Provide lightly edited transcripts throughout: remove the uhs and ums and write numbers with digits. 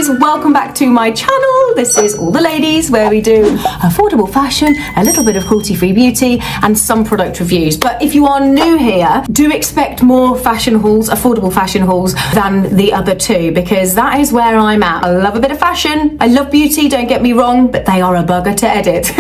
ladies, welcome back to my channel. This is All the Ladies, where we do affordable fashion, a little bit of cruelty-free beauty and some product reviews. But if you are new here, do expect more fashion hauls, affordable fashion hauls than the other two, because that is where I'm at. I love a bit of fashion, I love beauty, don't get me wrong, but they are a bugger to edit.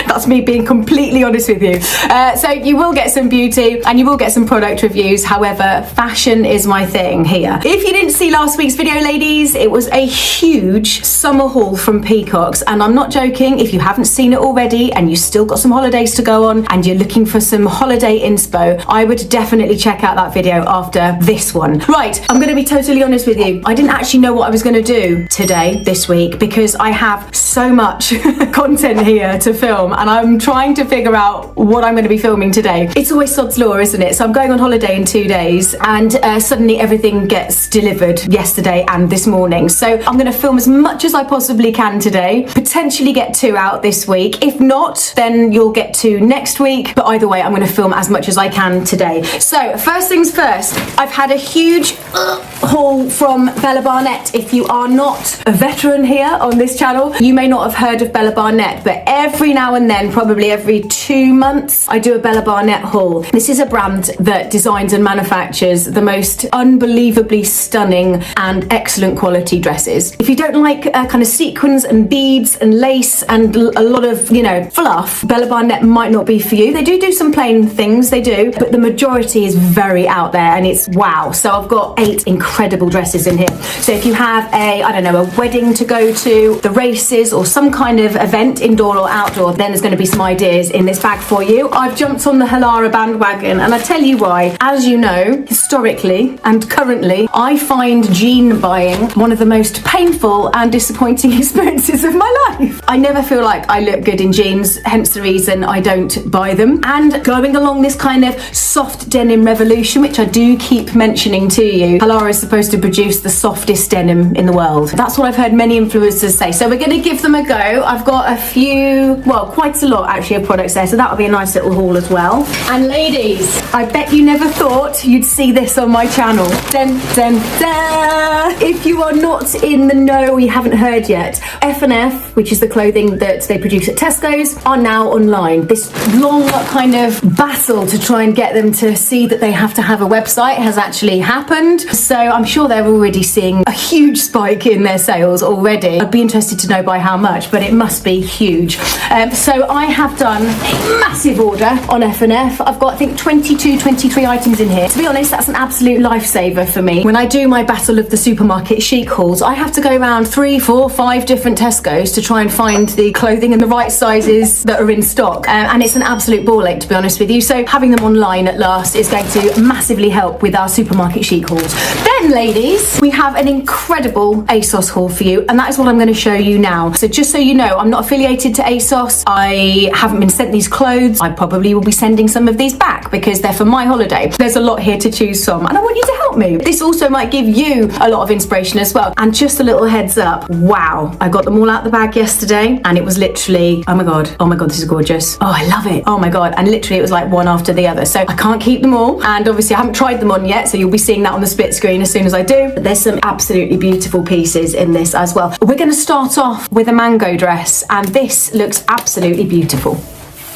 That's me being completely honest with you. So you will get some beauty and you will get some product reviews. However, fashion is my thing here. If you didn't see last week's video, ladies, it was a huge summer haul from Peacocks, and I'm not joking. If you haven't seen it already and you still got some holidays to go on and you're looking for some holiday inspo, I would definitely check out that video after this one. Right, I'm going to be totally honest with you. I didn't actually know what I was going to do today, this week, because I have so much content here to film and I'm trying to figure out what I'm going to be filming today. It's always sod's law, isn't it? So I'm going on holiday in 2 days and suddenly everything gets delivered yesterday and this morning. So I'm going to film as much as I possibly can today, potentially get 2 out this week. If not, then you'll get 2 next week. But either way, I'm going to film as much as I can today. So first things first, I've had a huge haul from Bella Barnett. If you are not a veteran here on this channel, you may not have heard of Bella Barnett, but every now and then, probably every 2 months, I do a Bella Barnett haul. This is a brand that designs and manufactures the most unbelievably stunning and excellent quality dresses. If you don't like kind of sequins and beads and lace and a lot of, you know, fluff, Bella Barnett might not be for you. They do some plain things, they do, but the majority is very out there and it's wow. So I've got 8 incredible dresses in here. So if you have a, I don't know, a wedding to go to, the races or some kind of event, indoor or outdoor, then there's going to be some ideas in this bag for you. I've jumped on the Halara bandwagon and I tell you why. As you know, historically and currently, I find jean buying one of the most painful and disappointing experiences of my life. I never feel like I look good in jeans, hence the reason I don't buy them. And going along this kind of soft denim revolution, which I do keep mentioning to you, Halara is supposed to produce the softest denim in the world. That's what I've heard many influencers say. So we're going to give them a go. I've got a few, well, quite a lot actually of products there, so that'll be a nice little haul as well. And ladies, I bet you never thought you'd see this on my channel. Dun, dun, dun. If you are not in the know, you haven't heard yet, F&F, which is the clothing that they produce at Tesco's, are now online. This long kind of battle to try and get them to see that they have to have a website has actually happened. So I'm sure they're already seeing a huge spike in their sales already. I'd be interested to know by how much, but it must be huge. So I have done a massive order on F&F. I've got, I think, 22, 23 items in here. To be honest, that's an absolute lifesaver for me. When I do my battle of the supermarket chic hauls, I have to go around 3, 4, 5 different Tesco's to try and find the clothing in the right sizes that are in stock. And it's an absolute ball ache, to be honest with you. So having them online at last is going to massively help with our supermarket chic hauls. Then, ladies, we have an incredible ASOS haul for you, and that is what I'm going to show you now. So just so you know, I'm not affiliated to ASOS. I haven't been sent these clothes. I probably will be sending some of these back because they're for my holiday. There's a lot here to choose from and I want you to help me. This also might give you a lot of inspiration as well. And just a little heads up, wow, I got them all out the bag yesterday and it was literally, oh my god, this is gorgeous. Oh, I love it. Oh my god. And literally it was like one after the other. So I can't keep them all, and obviously I haven't tried them on yet, so you'll be seeing that on the split screen as soon as I do. But there's some absolutely beautiful pieces in this as well. We're going to start off with a mango dress, and this looks absolutely beautiful.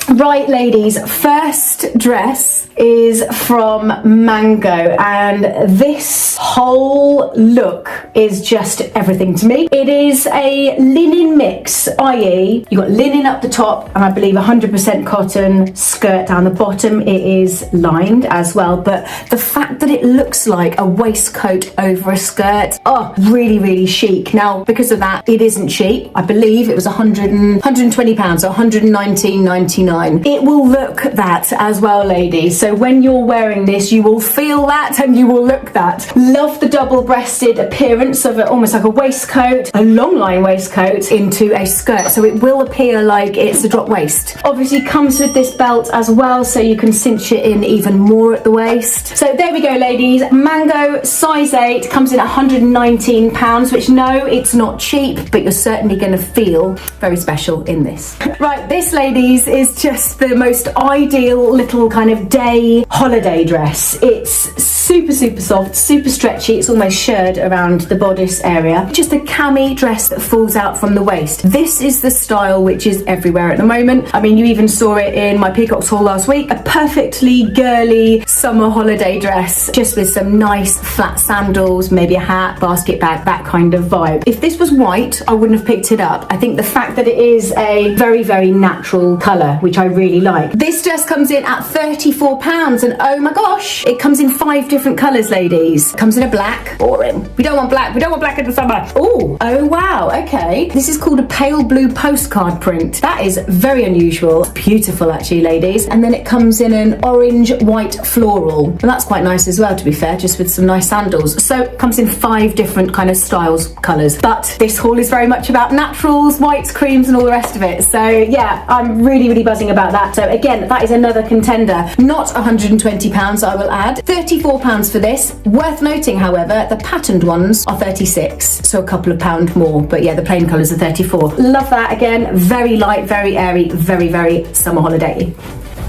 Right, ladies, first dress is from Mango, and this whole look is just everything to me. It is a linen mix, i.e. you got linen up the top and I believe 100% cotton skirt down the bottom. It is lined as well, but the fact that it looks like a waistcoat over a skirt, oh, really, really chic. Now, because of that, it isn't cheap. I believe it was £120, so £119.99. It will look that as well, ladies. So when you're wearing this, you will feel that and you will look that. Love the double-breasted appearance of it, almost like a waistcoat, a long line waistcoat into a skirt. So it will appear like it's a drop waist. Obviously comes with this belt as well, so you can cinch it in even more at the waist. So there we go, ladies. Mango, size 8, comes in at £119, which no, it's not cheap, but you're certainly going to feel very special in this. Right, this, ladies, is just the most ideal little kind of day holiday dress. It's super soft, super stretchy. It's almost shirred around the bodice area. Just a cami dress that falls out from the waist. This is the style which is everywhere at the moment. I mean, you even saw it in my Peacock's haul last week. A perfectly girly summer holiday dress, just with some nice flat sandals, maybe a hat, basket bag, that kind of vibe. If this was white, I wouldn't have picked it up. I think the fact that it is a very natural colour, which I really like. This dress comes in at £34, and oh my gosh, it comes in 5 different colours, ladies. It comes in a black. Boring. We don't want black. We don't want black in the summer. Oh wow, okay. This is called a pale blue postcard print. That is very unusual. Beautiful, actually, ladies. And then it comes in an orange white floral, and that's quite nice as well, to be fair, just with some nice sandals. So it comes in 5 different kind of styles, colours. But this haul is very much about naturals, whites, creams, and all the rest of it. So yeah, I'm really buzzing about that. So again, that is another contender. Not £120, I will add. £34 for this. Worth noting, however, the patterned ones are 36, so a couple of pound more. But yeah, the plain colours are 34. Love that. Again, very light, very airy, very summer holiday.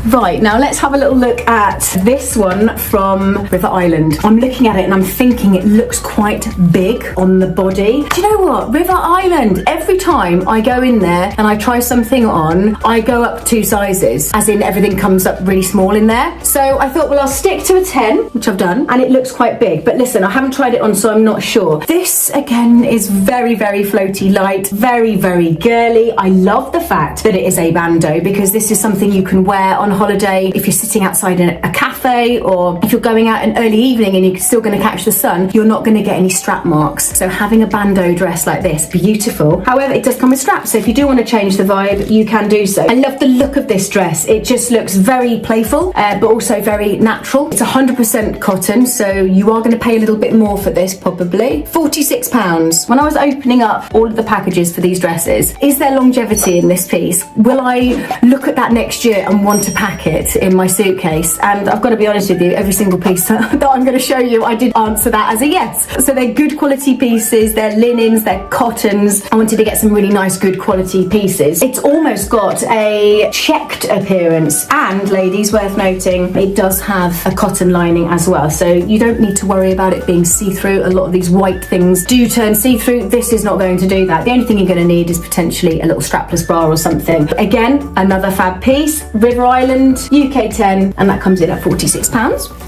Right, now let's have a little look at this one from River Island. I'm looking at it and I'm thinking it looks quite big on the body. Do you know what? River Island, every time I go in there and I try something on, I go up 2 sizes, as in everything comes up really small in there. So I thought, well, I'll stick to a 10, which I've done, and it looks quite big. But listen, I haven't tried it on, so I'm not sure. This, again, is very floaty light, very girly. I love the fact that it is a bandeau, because this is something you can wear on holiday if you're sitting outside in a cafe, or if you're going out an early evening and you're still going to catch the sun, you're not going to get any strap marks. So having a bandeau dress like this, beautiful. However, it does come with straps, so if you do want to change the vibe, you can do so. I love the look of this dress. It just looks very playful, but also very natural. It's 100% cotton, so you are going to pay a little bit more for this, probably. £46. When I was opening up all of the packages for these dresses, is there longevity in this piece? Will I look at that next year and want to pack it in my suitcase? And I've got to be honest with you, every single piece that I'm going to show you, I did answer that as a yes. So they're good quality pieces, they're linens, they're cottons. I wanted to get some really nice good quality pieces. It's almost got a checked appearance, and ladies, worth noting, it does have a cotton lining as well, so you don't need to worry about it being see-through. A lot of these white things do turn see-through. This is not going to do that. The only thing you're going to need is potentially a little strapless bra or something. Again, another fab piece. River Island, UK 10, and that comes in at £46.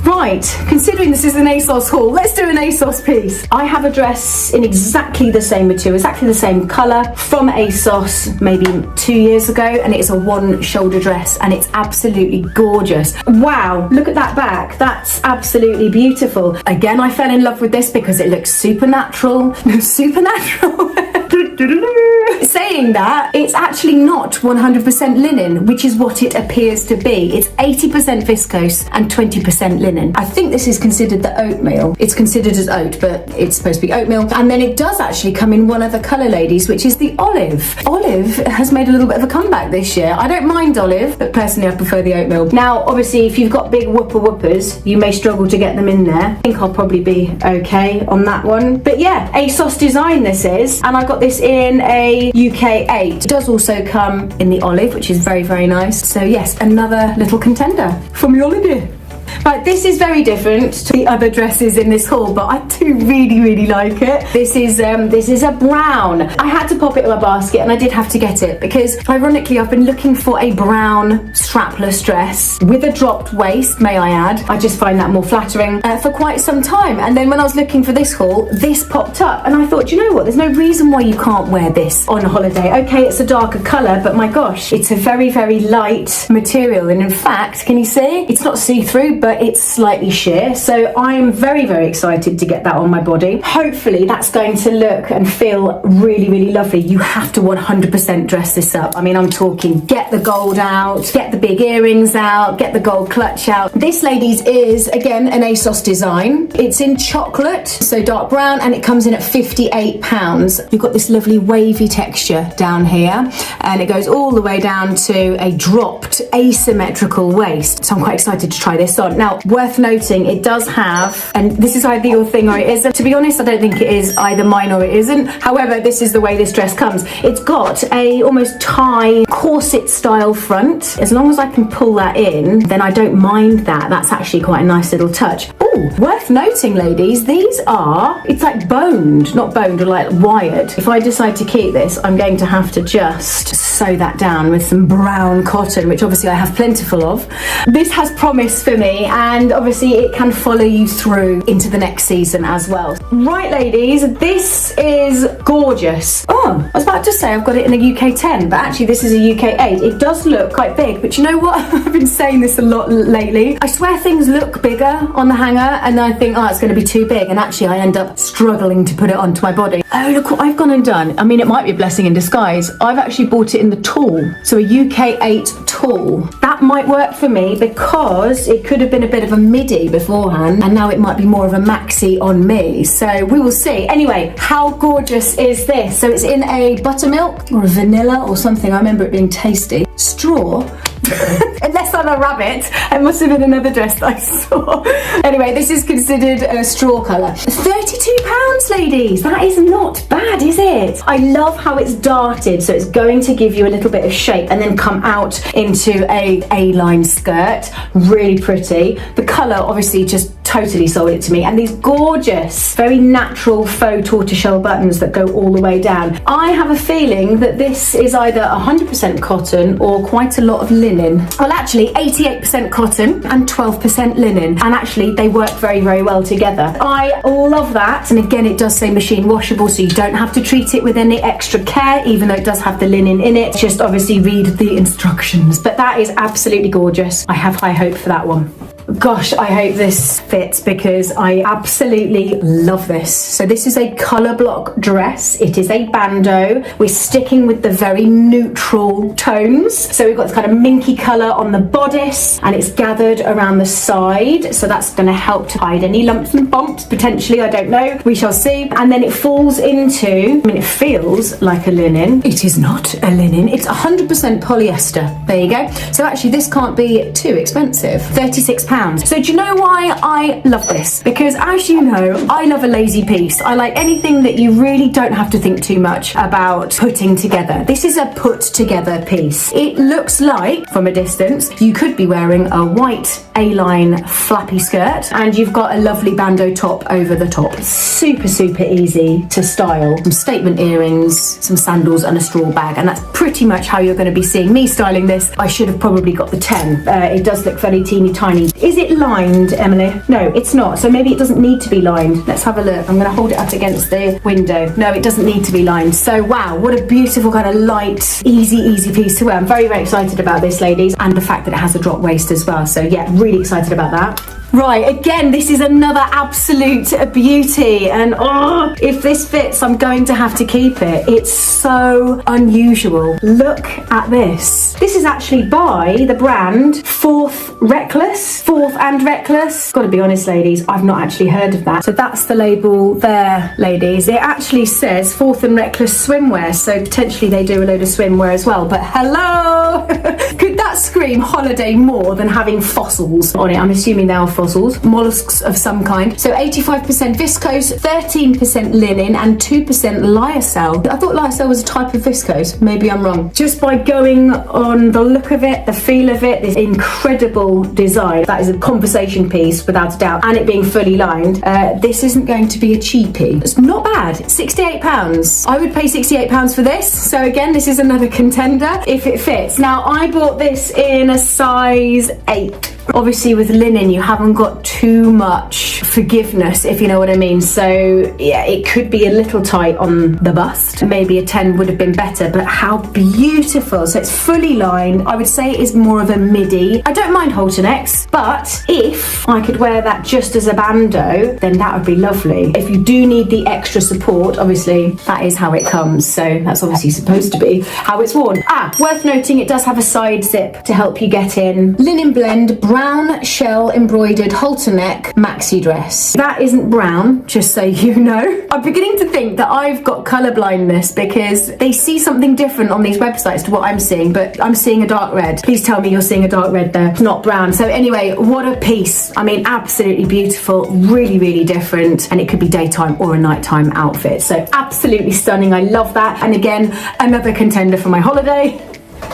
Right, considering this is an ASOS haul, let's do an ASOS piece. I have a dress in exactly the same material, exactly the same colour, from ASOS maybe 2 years ago, and it's a 1-shoulder dress, and it's absolutely gorgeous. Wow, look at that back. That's absolutely beautiful. Again, I fell in love with this because it looks supernatural. Supernatural? Saying that, it's actually not 100% linen, which is what it appears to be. It's 80% viscose and 20% linen. I think this is considered the oatmeal. It's considered as oat, but it's supposed to be oatmeal. And then it does actually come in one other colour, ladies, which is the olive. Olive has made a little bit of a comeback this year. I don't mind olive, but personally I prefer the oatmeal. Now, obviously, if you've got big whoopers, you may struggle to get them in there. I think I'll probably be okay on that one. But yeah, ASOS Design this is, and I got this in a UK 8. It does also come in the olive, which is very nice. So yes, another little contender from your holiday. Right, this is very different to the other dresses in this haul, but I do really like it. This is a brown. I had to pop it in my basket, and I did have to get it because, ironically, I've been looking for a brown strapless dress with a dropped waist, may I add. I just find that more flattering for quite some time. And then when I was looking for this haul, this popped up, and I thought, do you know what? There's no reason why you can't wear this on holiday. Okay, it's a darker colour, but my gosh, it's a very light material. And in fact, can you see? It's not see-through, but it's slightly sheer, so I'm very excited to get that on my body. Hopefully that's going to look and feel really lovely. You have to 100% dress this up. I mean, I'm talking get the gold out, get the big earrings out, get the gold clutch out. This, ladies, is again an ASOS design. It's in chocolate, so dark brown, and it comes in at £58. You've got this lovely wavy texture down here, and it goes all the way down to a dropped asymmetrical waist, so I'm quite excited to try this on. on. Now, worth noting, it does have, and this is either your thing or it isn't. To be honest, I don't think it is either mine or it isn't. However, this is the way this dress comes. It's got a almost tie corset style front. As long as I can pull that in, then I don't mind that. That's actually quite a nice little touch. Oh, worth noting, ladies, these are, it's like boned, not boned, or like wired. If I decide to keep this, I'm going to have to just sew that down with some brown cotton, which obviously I have plentiful of. This has promise for me, and obviously it can follow you through into the next season as well. Right, ladies, this is gorgeous. Oh, I was about to say I've got it in a UK 10, but actually this is a UK 8. It does look quite big, but you know what? I've been saying this a lot lately. I swear things look bigger on the hanger, and I think, oh, it's going to be too big, and actually I end up struggling to put it onto my body. Oh, look what I've gone and done. I mean, it might be a blessing in disguise. I've actually bought it in the tall, so a UK 8 tall. That might work for me because it could have been a bit of a midi beforehand, and now it might be more of a maxi on me, so we will see. Anyway, how gorgeous is this? So it's in a buttermilk or a vanilla or something. I remember it being tasty. Straw. Unless I'm a rabbit, it must have been another dress that I saw. Anyway, this is considered a straw colour. £32, ladies. That is not bad, is it? I love how it's darted, so it's going to give you a little bit of shape and then come out into a A-line skirt. Really pretty. The colour obviously just totally sold it to me, and these gorgeous, very natural faux tortoiseshell buttons that go all the way down. I have a feeling that this is either 100% cotton or quite a lot of linen. Well, actually 88% cotton and 12% linen, and actually they work very, very well together. I love that, and again, it does say machine washable, so you don't have to treat it with any extra care, even though it does have the linen in it. Just obviously read the instructions, but that is absolutely gorgeous. I have high hope for that one. Gosh, I hope this fits because I absolutely love this. So this is a colour block dress. It is a bandeau. We're sticking with the very neutral tones. So we've got this kind of minky colour on the bodice, and it's gathered around the side. So that's going to help to hide any lumps and bumps, potentially. I don't know. We shall see. And then it falls into, I mean, it feels like a linen. It is not a linen. It's 100% polyester. There you go. So actually this can't be too expensive. £36. So do you know why I love this? Because as you know, I love a lazy piece. I like anything that you really don't have to think too much about putting together. This is a put together piece. It looks like, from a distance, you could be wearing a white A-line flappy skirt, and you've got a lovely bandeau top over the top. Super, super easy to style. Some statement earrings, some sandals, and a straw bag, and that's pretty much how you're going to be seeing me styling this. I should have probably got the 10. It does look very teeny tiny. Is it lined, Emily? No, it's not. So maybe it doesn't need to be lined. Let's have a look. I'm going to hold it up against the window. No, it doesn't need to be lined. So wow, what a beautiful kind of light, easy piece to wear. I'm very, very excited about this, ladies, and the fact that it has a drop waist as well. So yeah, really excited about that. Right, again, this is another absolute beauty, and oh, if this fits, I'm going to have to keep it. It's so unusual. Look at this. This is actually by the brand Fourth and Reckless. Gotta be honest, ladies, I've not actually heard of that. So that's the label there, ladies. It actually says Fourth and Reckless swimwear, so potentially they do a load of swimwear as well, but hello! Could that scream holiday more than having fossils on it? I'm assuming they are fossils, mollusks of some kind. So 85% viscose, 13% linen, and 2% lyocell. I thought lyocell was a type of viscose. Maybe I'm wrong. Just by going on the look of it, the feel of it, this incredible design, that is a conversation piece without a doubt, and it being fully lined, this isn't going to be a cheapie. It's not bad. £68. I would pay £68 for this. So again, this is another contender if it fits. Now, I bought this in a size 8. Obviously with linen you haven't got too much forgiveness, if you know what I mean, so yeah, it could be a little tight on the bust. Maybe a 10 would have been better, but how beautiful. So it's fully lined. I would say it is more of a midi. I don't mind halter necks, but if I could wear that just as a bandeau, then that would be lovely. If you do need the extra support, obviously that is how it comes, so that's obviously supposed to be how it's worn. Worth noting, it does have a side zip to help you get in. Linen blend, brown brown shell embroidered halter neck maxi dress. That isn't brown, just so you know. I'm beginning to think that I've got colour blindness because they see something different on these websites to what I'm seeing, but I'm seeing a dark red. Please tell me you're seeing a dark red there, not brown. So anyway, what a piece. I mean, absolutely beautiful, really, really different, and it could be daytime or a nighttime outfit. So absolutely stunning. I love that. And again, another contender for my holiday.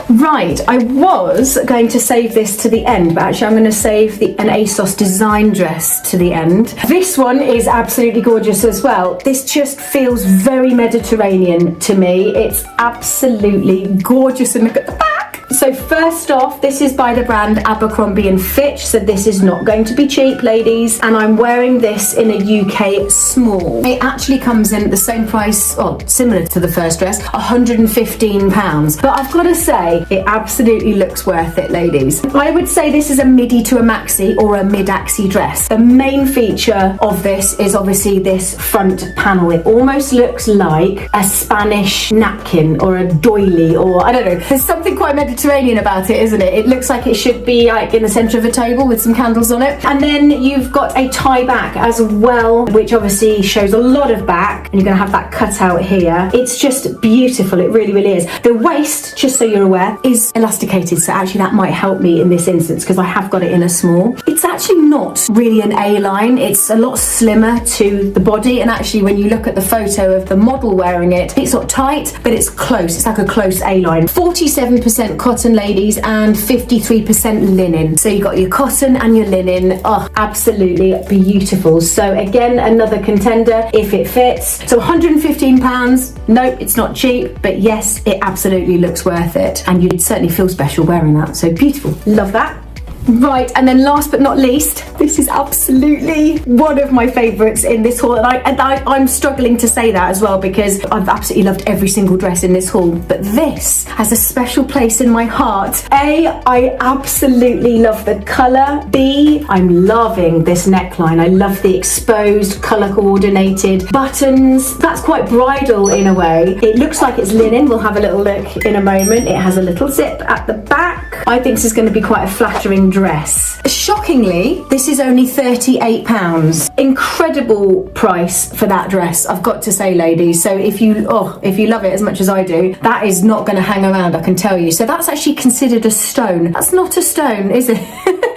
Right, I was going to save this to the end, but actually I'm going to save an ASOS Design dress to the end. This one is absolutely gorgeous as well. This just feels very Mediterranean to me. It's absolutely gorgeous, and look at the back. So first off, this is by the brand Abercrombie and Fitch, so this is not going to be cheap, ladies, and I'm wearing this in a UK small. It actually comes in at the same price, or similar to the first dress, £115, but I've got to say, it absolutely looks worth it, ladies. I would say this is a midi to a maxi or a mid-axi dress. The main feature of this is obviously this front panel. It almost looks like a Spanish napkin or a doily, or I don't know. There's something quite Mediterranean about it, isn't it? It looks like it should be like in the centre of a table with some candles on it. And then you've got a tie back as well, which obviously shows a lot of back, and you're going to have that cut out here. It's just beautiful. It really, really is. The waist, just so you're aware, is elasticated, so actually that might help me in this instance because I have got it in a small. It's actually not really an A-line. It's a lot slimmer to the body, and actually when you look at the photo of the model wearing it, it's not tight, but it's close. It's like a close A-line. 47% cotton, ladies, and 53% linen. So you got your cotton and your linen. Oh, absolutely beautiful. So again, another contender if it fits. So £115. Nope, it's not cheap, but yes, it absolutely looks worth it, and you'd certainly feel special wearing that. So beautiful. Love that. Right, and then last but not least, this is absolutely one of my favourites in this haul, and I'm struggling to say that as well because I've absolutely loved every single dress in this haul, but this has a special place in my heart. A, I absolutely love the colour. B, I'm loving this neckline. I love the exposed, colour coordinated buttons. That's quite bridal in a way. It looks like it's linen. We'll have a little look in a moment. It has a little zip at the back. I think this is going to be quite a flattering dress. Shockingly, this is only £38. Incredible price for that dress, I've got to say, ladies. So if you love it as much as I do, that is not going to hang around, I can tell you. So that's actually considered a stone. That's not a stone, is it?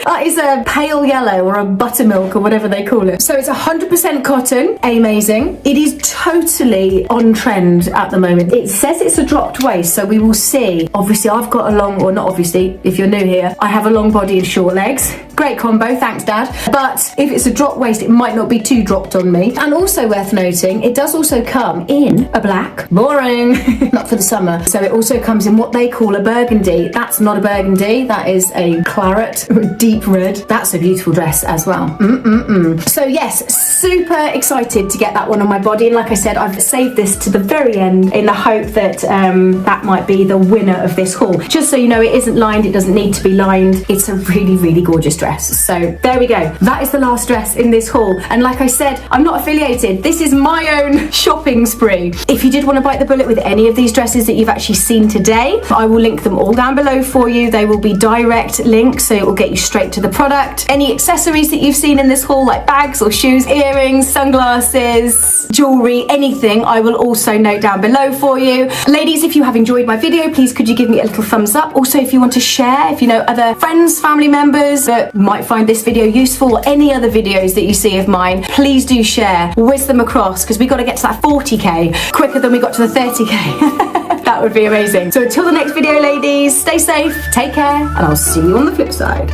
That is a pale yellow or a buttermilk or whatever they call it. So it's 100% cotton. Amazing. It is totally on trend at the moment. It says it's a dropped waist, so we will see. Obviously, I've got a long, or not obviously, if you're new here, I have a long body and short legs. Great combo, thanks Dad. But if it's a drop waist, it might not be too dropped on me. And also worth noting, it does also come in a black. Boring. Not for the summer. So it also comes in what they call a burgundy. That's not a burgundy, that is a claret, deep red. That's a beautiful dress as well. So yes, super excited to get that one on my body. And like I said, I've saved this to the very end in the hope that that might be the winner of this haul. Just so you know, it isn't lined, it doesn't need to be lined. It's a really, really gorgeous dress. So there we go. That is the last dress in this haul. And like I said, I'm not affiliated. This is my own shopping spree. If you did want to bite the bullet with any of these dresses that you've actually seen today, I will link them all down below for you. They will be direct links, so it will get you straight to the product. Any accessories that you've seen in this haul, like bags or shoes, earrings, sunglasses, jewelry, anything, I will also note down below for you. Ladies, if you have enjoyed my video, please could you give me a little thumbs up. Also, if you want to share, if you know other friends, family members that might find this video useful, or any other videos that you see of mine, please do share, whiz them across, because we got to get to that 40k quicker than we got to the 30k. That would be amazing. So until the next video, ladies, stay safe, take care, and I'll see you on the flip side.